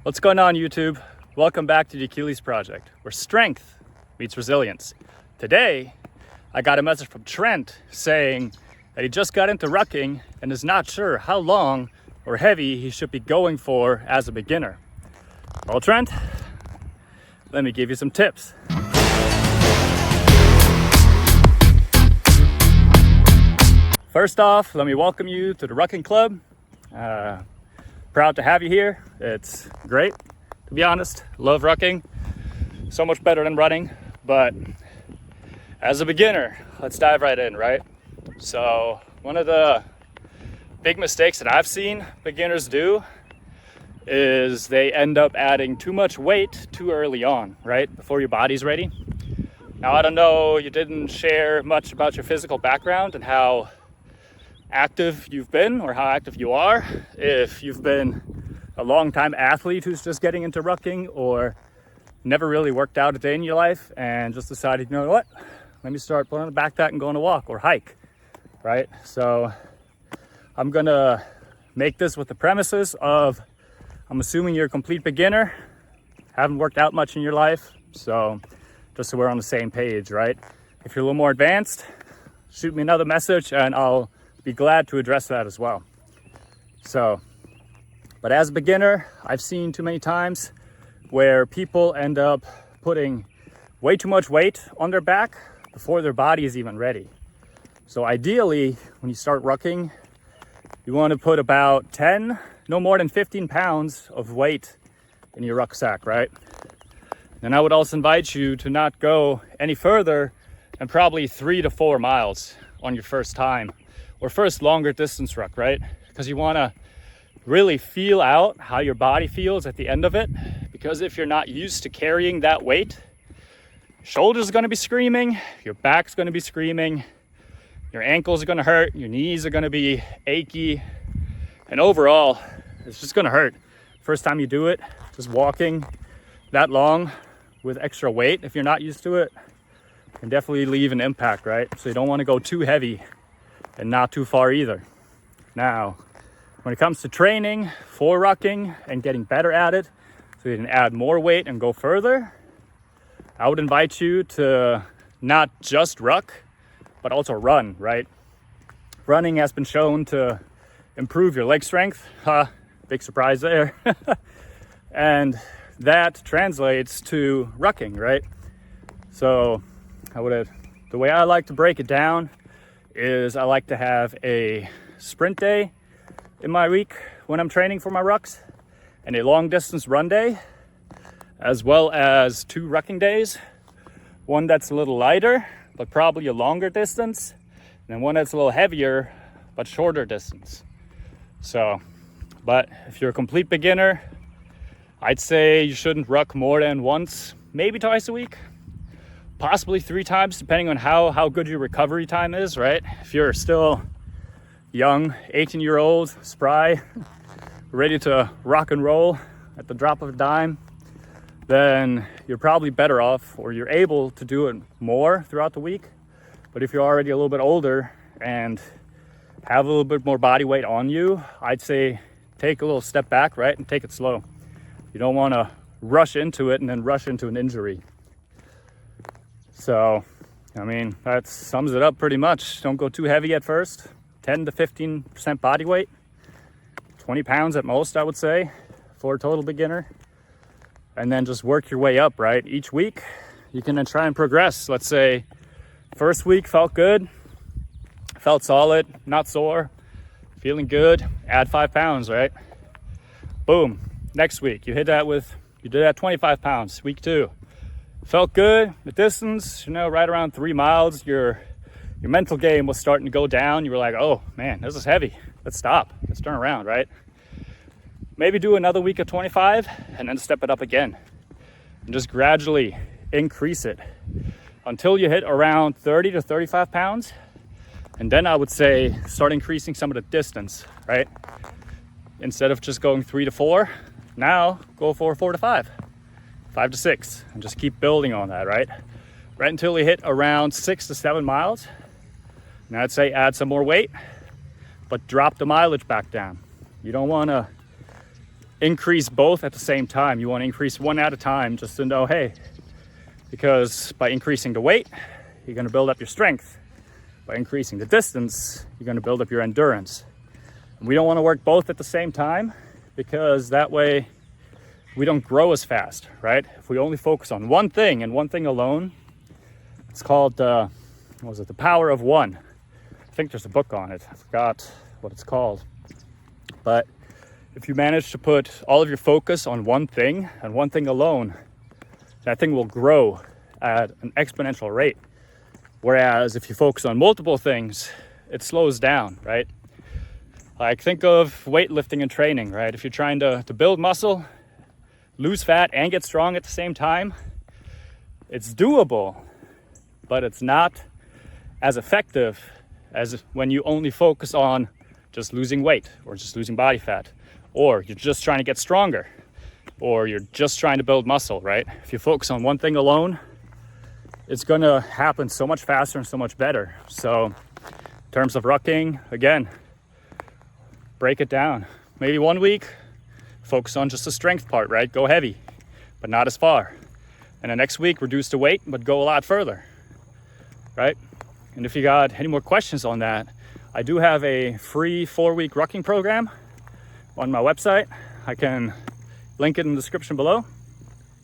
What's going on, YouTube? Welcome back to the Achilles Project, where strength meets resilience. Today, I got a message from Trent saying that he just got into rucking and is not sure how long or heavy he should be going for as a beginner. Well, Trent, let me give you some tips. First off, let me welcome you to the Rucking Club. Proud to have you here. It's great, to be honest. Love rucking. So much better than running. But as a beginner, let's dive right in, right? So one of the big mistakes that I've seen beginners do is they end up adding too much weight too early on, right? Before your body's ready. Now, I don't know, you didn't share much about your physical background and how active you've been or how active you are. If you've been a long-time athlete who's just getting into rucking or never really worked out a day in your life and just decided, you know what, let me start putting on a backpack and going to walk or hike, right? So I'm gonna make this with the premises of, I'm assuming you're a complete beginner, haven't worked out much in your life, so just so we're on the same page, right? If you're a little more advanced, shoot me another message and I'll be glad to address that as well. So, but as a beginner, I've seen too many times where people end up putting way too much weight on their back before their body is even ready. So ideally, when you start rucking, you want to put about 10, no more than 15 pounds of weight in your rucksack, right? And I would also invite you to not go any further than probably 3 to 4 miles on your first time. Or first longer distance ruck, right? Because you want to really feel out how your body feels at the end of it. Because if you're not used to carrying that weight, shoulders are going to be screaming, your back's going to be screaming, your ankles are going to hurt, your knees are going to be achy, and overall, it's just going to hurt. First time you do it, just walking that long with extra weight, if you're not used to it, can definitely leave an impact, right? So you don't want to go too heavy and not too far either. Now, when it comes to training for rucking and getting better at it, so you can add more weight and go further, I would invite you to not just ruck, but also run, right? Running has been shown to improve your leg strength. Big surprise there. And that translates to rucking, right? So the way I like to break it down is I like to have a sprint day in my week when I'm training for my rucks, and a long distance run day, as well as 2 rucking days. One that's a little lighter, but probably a longer distance, and then one that's a little heavier, but shorter distance. So, but if you're a complete beginner, I'd say you shouldn't ruck more than once, maybe twice a week. Possibly 3 times, depending on how good your recovery time is, right? If you're still young, 18-year-old, spry, ready to rock and roll at the drop of a dime, then you're probably better off, or you're able to do it more throughout the week. But if you're already a little bit older and have a little bit more body weight on you, I'd say take a little step back, right? And take it slow. You don't want to rush into it and then rush into an injury. So, I mean, that sums it up pretty much. Don't go too heavy at first. 10 to 15% body weight. 20 pounds at most, I would say, for a total beginner. And then just work your way up, right? Each week, you can then try and progress. Let's say first week felt good, felt solid, not sore, feeling good. Add 5 pounds, right? Boom. Next week, you did that 25 pounds. Week 2. Felt good. The distance, right around 3 miles, your mental game was starting to go down. You were like, oh man, this is heavy. Let's stop. Let's turn around, right? Maybe do another week of 25 and then step it up again. And just gradually increase it until you hit around 30 to 35 pounds. And then I would say start increasing some of the distance, right? Instead of just going 3 to 4, now go for 4 to 5. 5 to 6, and just keep building on that, right? Right until you hit around 6 to 7 miles. And I'd say add some more weight, but drop the mileage back down. You don't want to increase both at the same time. You want to increase one at a time just to know, hey, because by increasing the weight, you're going to build up your strength. By increasing the distance, you're going to build up your endurance. And we don't want to work both at the same time, because that way we don't grow as fast, right? If we only focus on one thing and one thing alone, it's called, the Power of One. I think there's a book on it. I forgot what it's called. But if you manage to put all of your focus on one thing and one thing alone, that thing will grow at an exponential rate. Whereas if you focus on multiple things, it slows down, right? Like, think of weightlifting and training, right? If you're trying to build muscle, lose fat, and get strong at the same time, it's doable, but it's not as effective as when you only focus on just losing weight or just losing body fat, or you're just trying to get stronger, or you're just trying to build muscle, right? If you focus on one thing alone, it's gonna happen so much faster and so much better. So in terms of rucking, again, break it down. Maybe 1 week, focus on just the strength part, right? Go heavy, but not as far. And the next week, reduce the weight, but go a lot further, right? And if you got any more questions on that, I do have a free 4-week rucking program on my website. I can link it in the description below.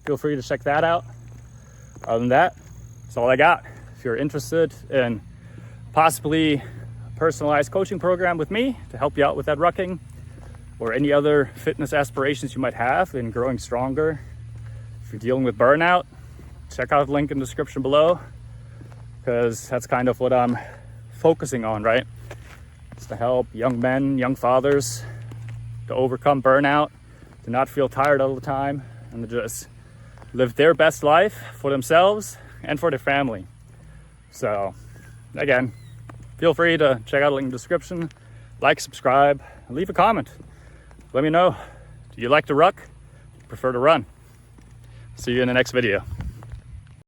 Feel free to check that out. Other than that, that's all I got. If you're interested in possibly a personalized coaching program with me to help you out with that rucking, or any other fitness aspirations you might have in growing stronger, if you're dealing with burnout, check out the link in the description below, because that's kind of what I'm focusing on, right? It's to help young men, young fathers to overcome burnout, to not feel tired all the time, and to just live their best life for themselves and for their family. So again, feel free to check out the link in the description, like, subscribe, and leave a comment. Let me know, do you like to ruck? Prefer to run? See you in the next video.